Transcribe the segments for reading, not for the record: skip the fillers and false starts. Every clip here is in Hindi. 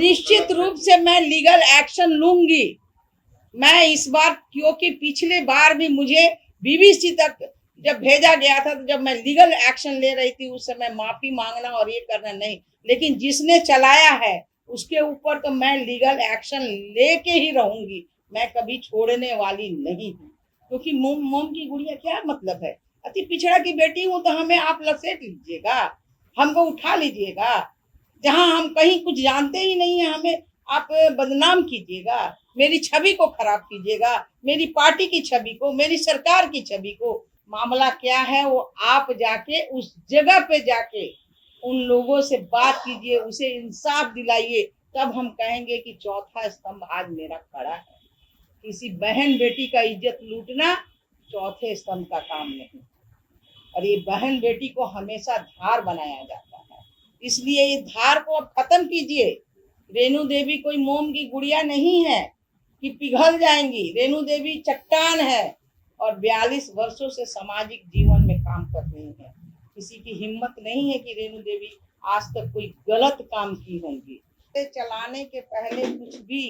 निश्चित रूप से मैं लीगल एक्शन लूंगी। मैं इस बार, क्योंकि पिछले बार भी मुझे बीबीसी तक जब भेजा गया था, तो जब मैं लीगल एक्शन ले रही थी उस समय माफी मांगना और ये करना नहीं, लेकिन जिसने चलाया है उसके ऊपर तो मैं लीगल एक्शन लेके ही रहूंगी। मैं कभी छोड़ने वाली नहीं हूँ, क्योंकि मोम मोम की गुड़िया क्या मतलब है। अति पिछड़ा की बेटी हूँ तो हमें आप लसेट लीजिएगा, हमको उठा लीजिएगा। जहां हम कहीं कुछ जानते ही नहीं है, हमें आप बदनाम कीजिएगा, मेरी छवि को खराब कीजिएगा, मेरी पार्टी की छवि को, मेरी सरकार की छवि को। मामला क्या है वो आप जाके उस जगह पे जाके उन लोगों से बात कीजिए, उसे इंसाफ दिलाइए, तब हम कहेंगे कि चौथा स्तंभ आज मेरा खड़ा है। किसी बहन बेटी का इज्जत लूटना चौथे स्तंभ का काम नहीं, और ये बहन बेटी को हमेशा धार बनाया जाता है। इसलिए ये धार को अब खत्म कीजिए। रेणु देवी कोई मोम की गुड़िया नहीं है कि पिघल जाएंगी। रेणु देवी चट्टान है और 42 वर्षों से सामाजिक जीवन में काम कर रही है। किसी की हिम्मत नहीं है कि रेणु देवी आज तक कोई गलत काम की होंगी। चलाने के पहले कुछ भी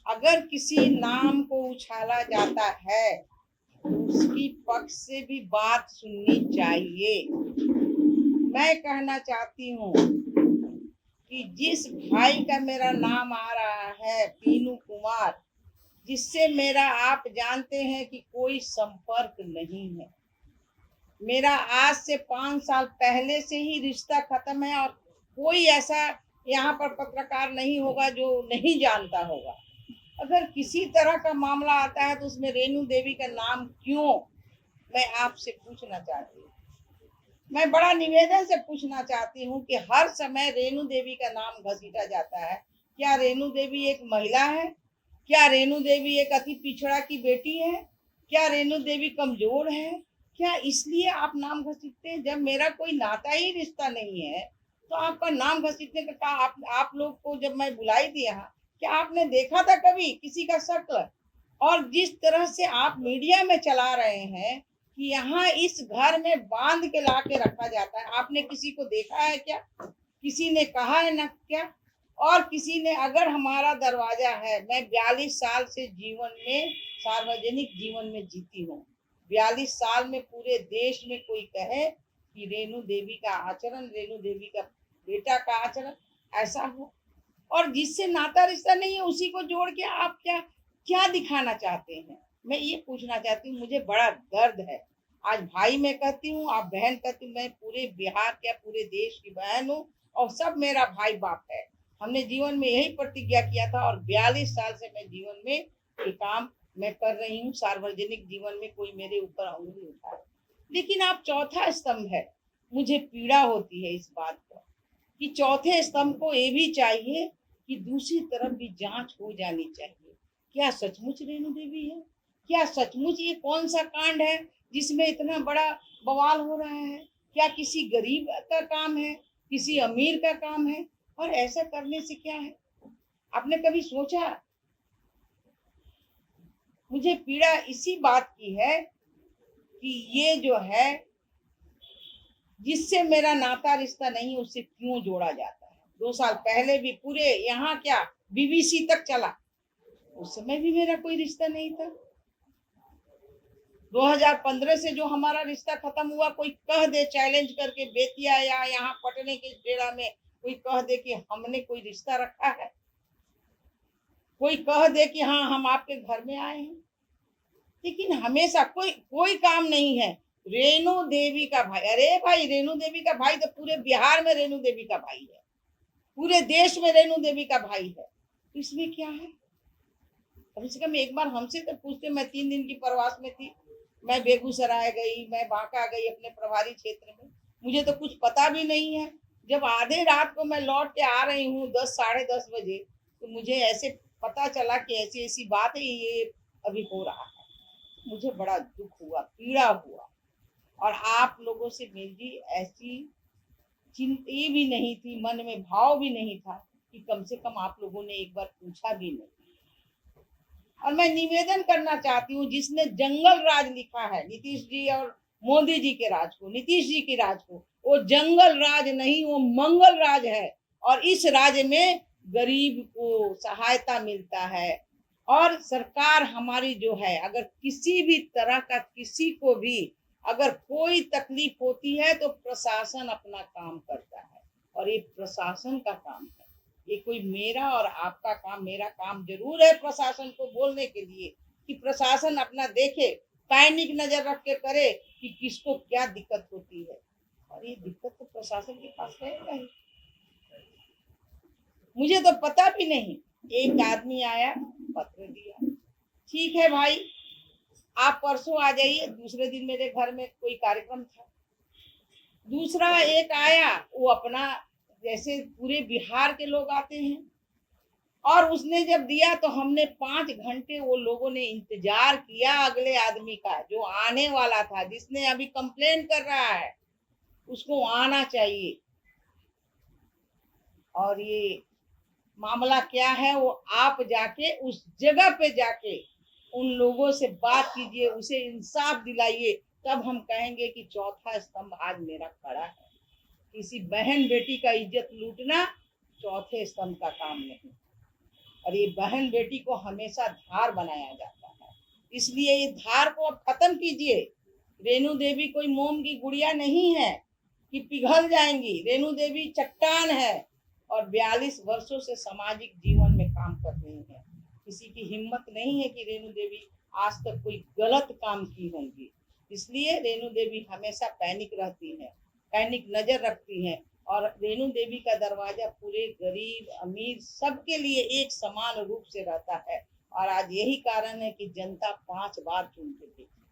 अगर किसी नाम को उछाला जाता है तो उसकी पक्ष से भी बात सुननी चाहिए। मैं कहना चाहती हूँ कि जिस भाई का मेरा नाम आ रहा है, पीनू कुमार, जिससे मेरा आप जानते हैं कि कोई संपर्क नहीं है, मेरा आज से 5 साल पहले से ही रिश्ता खत्म है, और कोई ऐसा यहाँ पर पत्रकार नहीं होगा जो नहीं जानता होगा। अगर किसी तरह का मामला आता है तो उसमें रेणु देवी का नाम क्यों, मैं आपसे पूछना चाहती हूँ। मैं बड़ा निवेदन से पूछना चाहती हूँ कि हर समय रेणु देवी का नाम घसीटा जाता है। क्या रेणु देवी एक महिला है? क्या रेणु देवी एक अति पिछड़ा की बेटी है? क्या रेणु देवी कमजोर है? क्या इसलिए आप नाम घसीटते हैं? जब मेरा कोई नाता ही रिश्ता नहीं है तो आपका नाम घसीटने का आप लोग को जब मैं बुलाई थी यहाँ, क्या आपने देखा था कभी किसी का शक्ल? और जिस तरह से आप मीडिया में चला रहे हैं कि यहाँ इस घर में बांध के ला के रखा जाता है, आपने किसी को देखा है क्या? किसी ने कहा है ना क्या? और किसी ने, अगर हमारा दरवाजा है, मैं 42 साल से जीवन में, सार्वजनिक जीवन में जीती हूँ। 42 साल में पूरे देश में कोई कहे कि रेणु देवी का आचरण, रेणु देवी का बेटा का आचरण ऐसा हो, और जिससे नाता रिश्ता नहीं है उसी को जोड़ के आप क्या क्या दिखाना चाहते हैं? मैं ये पूछना चाहती हूँ। मुझे बड़ा दर्द है। आज भाई मैं कहती हूँ, आप बहन कहती हूँ। मैं पूरे बिहार क्या पूरे देश की बहन हूँ, और सब मेरा भाई बाप है। हमने जीवन में यही प्रतिज्ञा किया था, और 42 साल से मैं जीवन में ये काम मैं कर रही हूँ। सार्वजनिक जीवन में कोई मेरे ऊपर उंगली उठाए, लेकिन आप चौथा स्तंभ है। मुझे पीड़ा होती है इस बात पर कि चौथे स्तंभ को ये भी चाहिए कि दूसरी तरफ भी जांच हो जानी चाहिए। क्या सचमुच रेणु देवी है? क्या सचमुच ये कौन सा कांड है जिसमें इतना बड़ा बवाल हो रहा है? क्या किसी गरीब का काम है, किसी अमीर का काम है? और ऐसा करने से क्या है? आपने कभी सोचा? मुझे पीड़ा इसी बात की है कि ये जो है, जिससे मेरा नाता रिश्ता नहीं, उससे क्यों जोड़ा जाता है। 2 साल पहले भी पूरे यहाँ क्या बीबीसी तक चला, उस समय भी मेरा कोई रिश्ता नहीं था। 2015 से जो हमारा रिश्ता खत्म हुआ, कोई कह दे चैलेंज करके बेतिया या यहाँ पटने के डेरा में कोई कह दे कि हमने कोई रिश्ता रखा है, कोई कह दे कि हाँ हम आपके घर में आए हैं, लेकिन हमेशा कोई कोई काम नहीं है। रेणु देवी का भाई, अरे भाई रेणु देवी का भाई तो पूरे बिहार में रेणु देवी का भाई है, पूरे देश में रेणु देवी का भाई है, तो इसमें क्या है? कम से कम एक बार हमसे तो पूछते। मैं 3 दिन की प्रवास में थी, मैं बेगूसराय गई, मैं बांका गई अपने प्रभारी क्षेत्र में, मुझे तो कुछ पता भी नहीं है। जब आधे रात को मैं लौट के आ रही हूँ 10 साढ़े 10 बजे, तो मुझे ऐसे पता चला कि ऐसी ऐसी बात है, ये अभी हो रहा है। मुझे बड़ा दुख हुआ, पीड़ा हुआ, और आप लोगों से मेरी ऐसी चिंता भी नहीं थी, मन में भाव भी नहीं था कि कम से कम आप लोगों ने एक बार पूछा भी नहीं। और मैं निवेदन करना चाहती हूँ, जिसने जंगल राज लिखा है, नीतीश जी और मोदी जी के राज को, नीतीश जी के राज को, वो जंगल राज नहीं, वो मंगल राज है। और इस राज्य में गरीब को सहायता मिलता है। और सरकार हमारी जो है, अगर किसी भी तरह का किसी को भी अगर कोई तकलीफ होती है तो प्रशासन अपना काम करता है, और ये प्रशासन का काम है। ये कोई मेरा और आपका काम, मेरा काम जरूर है प्रशासन को बोलने के लिए कि प्रशासन अपना देखे, पैनिक नजर रख के करे कि किसको क्या दिक्कत होती है, और ये दिक्कत तो प्रशासन के पास रहेगा ही। मुझे तो पता भी नहीं, एक आदमी आया, पत्र दिया, ठीक है भाई आप परसों आ जाइए। दूसरे दिन मेरे घर में कोई कार्यक्रम था, दूसरा एक आया, वो अपना जैसे पूरे बिहार के लोग आते हैं, और उसने जब दिया तो हमने 5 घंटे वो लोगों ने इंतजार किया अगले आदमी का, जो आने वाला था, जिसने अभी कंप्लेन कर रहा है उसको आना चाहिए। और ये मामला क्या है, वो आप जाके उस जगह पे जाके उन लोगों से बात कीजिए, उसे इंसाफ दिलाइए, तब हम कहेंगे कि चौथा स्तंभ आज मेरा खड़ा है। किसी बहन बेटी का इज्जत लूटना चौथे स्तंभ का काम नहीं, और ये बहन बेटी को हमेशा धार बनाया जाता है, इसलिए ये धार को अब खत्म कीजिए। रेणु देवी कोई मोम की गुड़िया नहीं है कि पिघल जाएंगी। रेणु देवी चट्टान है, और 42 वर्षों से सामाजिक जीवन में काम कर रही है। किसी की हिम्मत नहीं है कि रेणु देवी आज तक कोई गलत काम की होंगी, इसलिए रेणु देवी हमेशा पैनिक रहती हैं, पैनिक नजर रखती हैं। और रेणु देवी का दरवाजा पूरे गरीब अमीर सबके लिए एक समान रूप से रहता है, और आज यही कारण है कि जनता 5 बार चुन के देखी।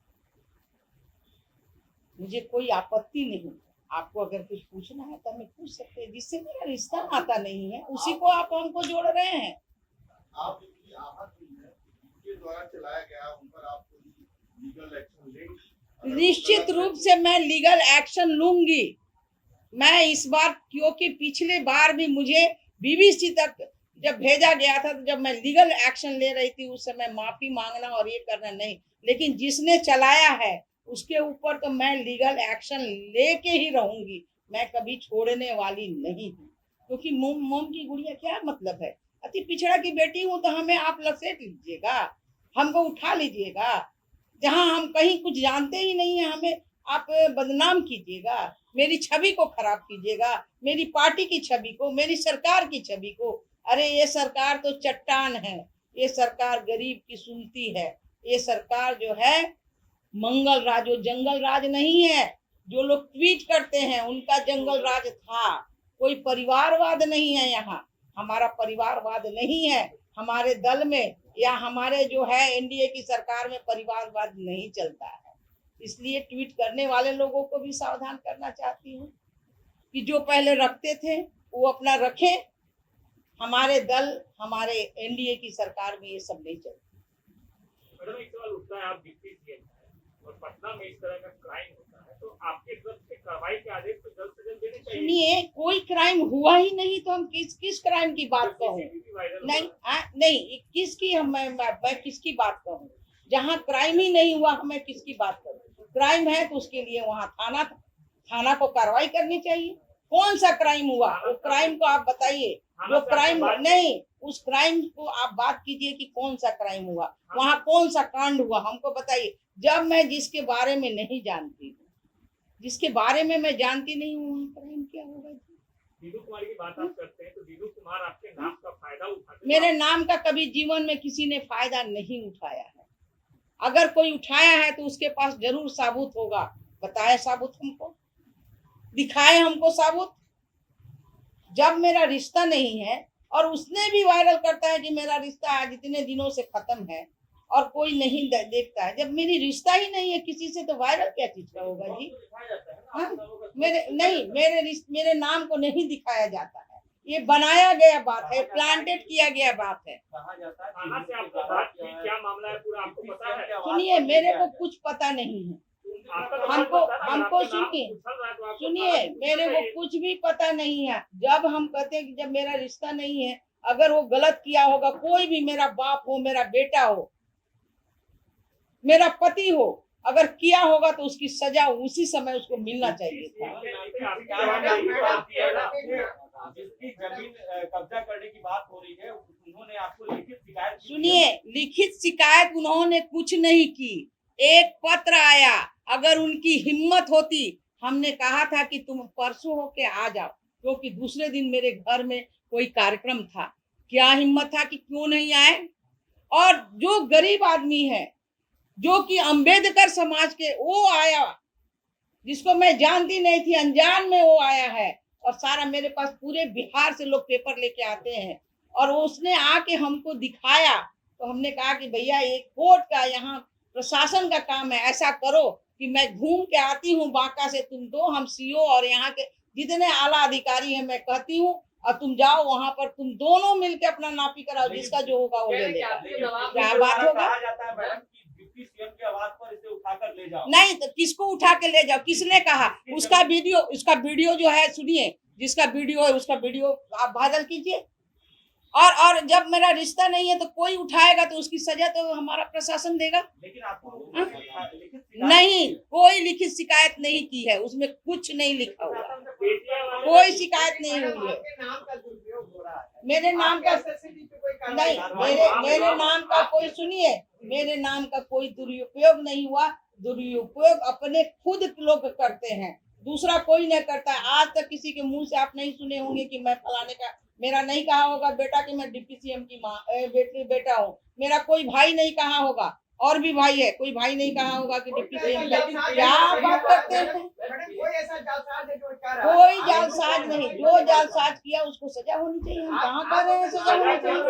मुझे कोई आपत्ति नहीं, आपको अगर कुछ पूछना है तो हमें पूछ सकते हैं, जिससे मेरा रिश्ता नाता नहीं है उसी को आप हमको जोड़ रहे हैं। आप द्वारा चलाया गया उन पर आप लीगल एक्शन लेंगे? निश्चित रूप से मैं लीगल एक्शन लूंगी। मैं इस बार, क्योंकि पिछले बार भी मुझे बीबीसी तक जब भेजा गया था, तो जब मैं लीगल एक्शन ले रही थी उस समय माफी मांगना और ये करना नहीं, लेकिन जिसने चलाया है उसके ऊपर तो मैं लीगल एक्शन लेके ही रहूंगी, मैं कभी छोड़ने वाली नहीं हूँ। क्योंकि मोम की गुड़िया क्या मतलब है, अति पिछड़ा की बेटी हूँ तो हमें आप लसेट लीजिएगा, हमको उठा लीजिएगा, जहाँ हम कहीं कुछ जानते ही नहीं है हमें आप बदनाम कीजिएगा, मेरी छवि को खराब कीजिएगा, मेरी पार्टी की छवि को, मेरी सरकार की छवि को। अरे ये सरकार तो चट्टान है, ये सरकार गरीब की सुनती है, ये सरकार जो है मंगल राज, जो जंगल राज नहीं है। जो लोग ट्वीट करते हैं उनका जंगल राज था, कोई परिवारवाद नहीं है यहाँ, हमारा परिवारवाद नहीं है हमारे दल में, या हमारे जो है एनडीए की सरकार में परिवारवाद नहीं चलता है। इसलिए ट्वीट करने वाले लोगों को भी सावधान करना चाहती हूँ कि जो पहले रखते थे वो अपना रखें, हमारे दल, हमारे एनडीए की सरकार में ये सब नहीं चलता। मैडम एक सवाल उठता है, आप डिप्टी सीएम हैं और पटना में इस तरह का क्राइम होता है, तो आपके तरफ से कार्रवाई के आदेश तो जल्द से जल्द देने चाहिए। सुनिए, कोई क्राइम हुआ ही नहीं तो हम किस क्राइम की बात कहूँ? नहीं, किसकी मैं किसकी बात कहूँ? जहाँ क्राइम ही नहीं हुआ मैं किसकी बात करूँ? क्राइम है तो उसके लिए वहाँ थाना को कार्रवाई करनी चाहिए। कौन सा क्राइम हुआ, वो क्राइम को आप बताइए। जो क्राइम नहीं, उस क्राइम को आप बात कीजिए कि कौन सा क्राइम हुआ, वहाँ कौन सा कांड हुआ, हमको बताइए। जब मैं जिसके बारे में नहीं जानती हूँ, जिसके बारे में मैं जानती नहीं हूँ, क्राइम क्या होगा? दीनू कुमार की बात आप करते हैं तो दीनू कुमार आपके नाम का फायदा उठाते हैं? मेरे नाम का कभी जीवन में किसी ने फायदा नहीं उठाया है। अगर कोई उठाया है तो उसके पास जरूर साबुत होगा, बताए साबुत, हमको दिखाए, हमको साबुत। जब मेरा रिश्ता नहीं है, और उसने भी वायरल करता है कि मेरा रिश्ता आज इतने दिनों से खत्म है और कोई नहीं देखता है, जब मेरी रिश्ता ही नहीं है किसी से तो वायरल क्या चीज का होगा जी? मेरे नाम को नहीं दिखाया जाता है, ये बनाया गया बात है, प्लांटेड किया गया बात है। थाना से आपको बात की, क्या मामला है पूरा आपको पता है? सुनिए, मेरे को कुछ पता नहीं है, हमको सुनिए, मेरे को कुछ भी पता नहीं है। जब हम कहते हैं कि जब मेरा रिश्ता नहीं है, अगर वो गलत किया होगा, कोई भी, मेरा बाप हो, मेरा बेटा हो, मेरा पति हो, अगर किया होगा तो उसकी सजा उसी समय उसको मिलना चाहिए था। जिसकी जमीन कब्जा करने की बात हो रही है, उन्होंने आपको लिखित शिकायत की है? सुनिए, लिखित शिकायत उन्होंने कुछ नहीं की, एक पत्र आया। अगर उनकी हिम्मत होती, हमने कहा था कि तुम परसों होके आ जाओ, क्योंकि दूसरे दिन मेरे घर में कोई कार्यक्रम था। क्या हिम्मत था कि क्यों नहीं आए? और जो गरीब आदमी है, जो कि अंबेडकर समाज के, वो आया, जिसको मैं जानती नहीं थी, अनजान में वो आया है। और सारा मेरे पास पूरे बिहार से लोग पेपर लेके आते हैं, और उसने आके हमको दिखाया। तो हमने कहा कि भैया, ये कोर्ट का, यहाँ प्रशासन का काम है, ऐसा करो कि मैं घूम के आती हूँ बांका से, तुम दो, हम सीओ और यहाँ के जितने आला अधिकारी हैं मैं कहती हूँ, और तुम जाओ वहां पर, तुम दोनों मिलके अपना नापी कराओ, जिसका जो होगा वो ले लेगा। क्या बात होगा? कहा जाता है मैडम कि डिप्टी सीएम की आवाज पर इसे उठाकर ले जाओ। नहीं तो किसको उठा के ले जाओ? किसने कहा? उसका वीडियो जो है, सुनिए, जिसका वीडियो है उसका वीडियो आप वायरल कीजिए। और जब मेरा रिश्ता नहीं है तो कोई उठाएगा तो उसकी सजा तो हमारा प्रशासन देगा। लेकिन आपको लिखित शिकायत नहीं, कोई लिखित शिकायत नहीं की है, उसमें कुछ नहीं लिखा हुआ, कोई शिकायत नहीं हुई है। मेरे नाम का नहीं, मेरे नाम का कोई, सुनिए, मेरे नाम का कोई दुरुपयोग नहीं हुआ। दुरुपयोग अपने खुद लोग करते हैं, दूसरा कोई नहीं करता है। आज तक किसी के मुंह से आप नहीं सुने होंगे कि मैं फलाने का, मेरा नहीं कहा होगा बेटा कि मैं डिप्टी सीएम की माँ बेटा हूँ। मेरा कोई भाई नहीं कहा होगा, और भी भाई है, कोई भाई नहीं कहा होगा कि डिप्टी सीएम का। क्या बात करते हैं? कोई जालसाज नहीं, जो जालसाज किया उसको सजा होनी चाहिए। हम कहाँ कह रहे हैं सजा होनी चाहिए?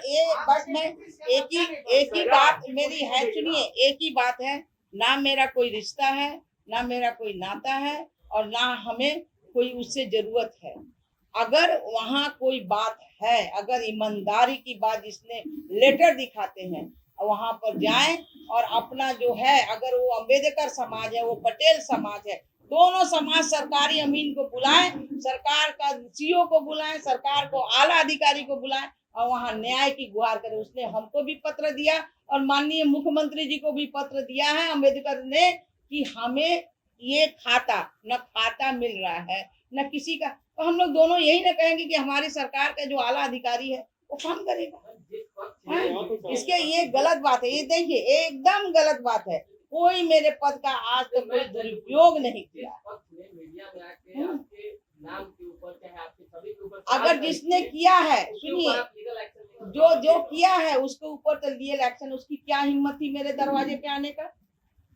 ये बस मैं एक ही बात मेरी है, सुनिए, एक ही बात है, ना मेरा कोई रिश्ता है, ना मेरा कोई नाता है, और ना हमें कोई उससे जरूरत है। अगर वहाँ कोई बात है, अगर ईमानदारी की बात, जिसने लेटर दिखाते हैं, वहां पर जाएं और अपना जो है, अगर वो अंबेडकर समाज है, वो पटेल समाज है, दोनों समाज सरकारी अमीन को बुलाएं, सरकार का सीओ को बुलाएं, सरकार को आला अधिकारी को बुलाएं, और वहां न्याय की गुहार करें। उसने हमको भी पत्र दिया और माननीय मुख्यमंत्री जी को भी पत्र दिया है अंबेडकर ने, कि हमें ये खाता मिल रहा है, न किसी का। तो हम लोग दोनों यही ना कहेंगे कि हमारी सरकार का जो आला अधिकारी है वो काम करेगा। इसके ये गलत बात है, ये देखिए एकदम गलत बात है। कोई मेरे पद का आज तक कोई दुरुपयोग नहीं किया। अगर जिसने किया है, सुनिए, जो किया है उसके ऊपर तो लीगल एक्शन। उसकी क्या हिम्मत थी मेरे दरवाजे पे आने का?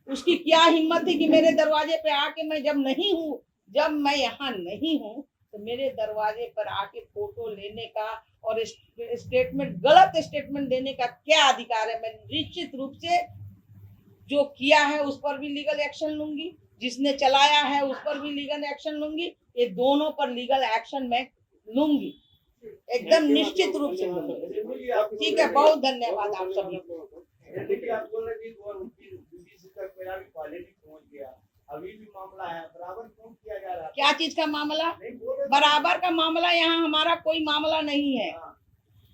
उसकी क्या हिम्मत थी कि मेरे दरवाजे पे आके, मैं जब मैं यहाँ नहीं हूँ तो मेरे दरवाजे पर आके फोटो लेने का और गलत स्टेटमेंट देने का क्या अधिकार है? मैं निश्चित रूप से जो किया है उस पर भी लीगल एक्शन लूंगी, जिसने चलाया है उस पर भी लीगल एक्शन लूंगी। ये दोनों पर लीगल एक्शन मैं लूंगी, एकदम निश्चित रूप से लूंगी। ठीक है, बहुत धन्यवाद आप सभी को। अभी भी मामला है, बराबर क्यों किया जा रहा है? क्या चीज का मामला? बराबर का मामला यहाँ हमारा कोई मामला नहीं है।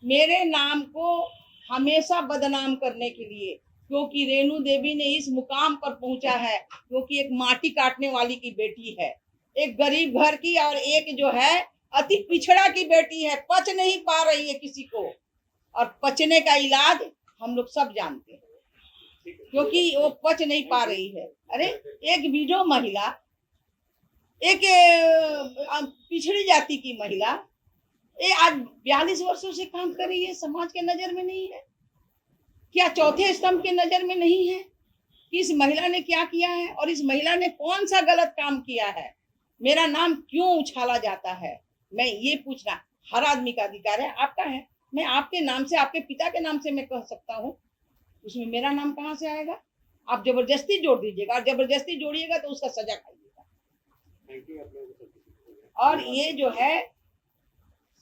मेरे नाम को हमेशा बदनाम करने के लिए, क्योंकि रेणु देवी ने इस मुकाम पर पहुंचा है, क्योंकि एक माटी काटने वाली की बेटी है, एक गरीब घर की, और एक जो है अति पिछड़ा की बेटी है, पच नहीं पा रही है किसी को। और पचने का इलाज हम लोग सब जानते हैं, क्योंकि वो पच नहीं पा रही है। अरे, एक विडो महिला, एक पिछड़ी जाति की महिला, ये आज 42 वर्षों से काम कर रही है, समाज के नजर में नहीं है क्या? चौथे स्तंभ के नजर में नहीं है कि इस महिला ने क्या किया है, और इस महिला ने कौन सा गलत काम किया है? मेरा नाम क्यों उछाला जाता है? मैं ये पूछना, हर आदमी का अधिकार है, आपका है। मैं आपके नाम से, आपके पिता के नाम से मैं कह सकता हूँ, उसमें मेरा नाम कहाँ से आएगा? आप जबरदस्ती जोड़ दीजिएगा, और जबरदस्ती जोड़िएगा तो उसका सजा खाइएगा। और ये जो है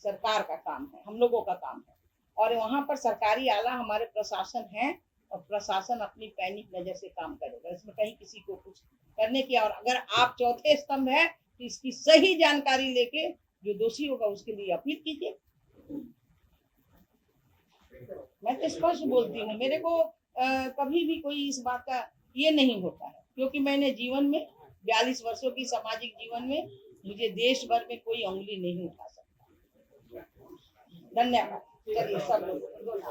सरकार का काम है, हम लोगों का काम है, और वहां पर सरकारी आला हमारे प्रशासन है, और प्रशासन अपनी पैनिक नजर से काम करेगा। इसमें कहीं किसी को कुछ करने की, और अगर आप चौथे स्तंभ है तो इसकी सही जानकारी लेके जो दोषी होगा उसके लिए अपील कीजिए। मैं तो स्पष्ट बोलती हूँ, मेरे को कभी भी कोई इस बात का ये नहीं होता है, क्योंकि मैंने जीवन में 42 वर्षों की सामाजिक जीवन में मुझे देश भर में कोई उंगली नहीं उठा सकता। धन्यवाद। चलिए सब लोग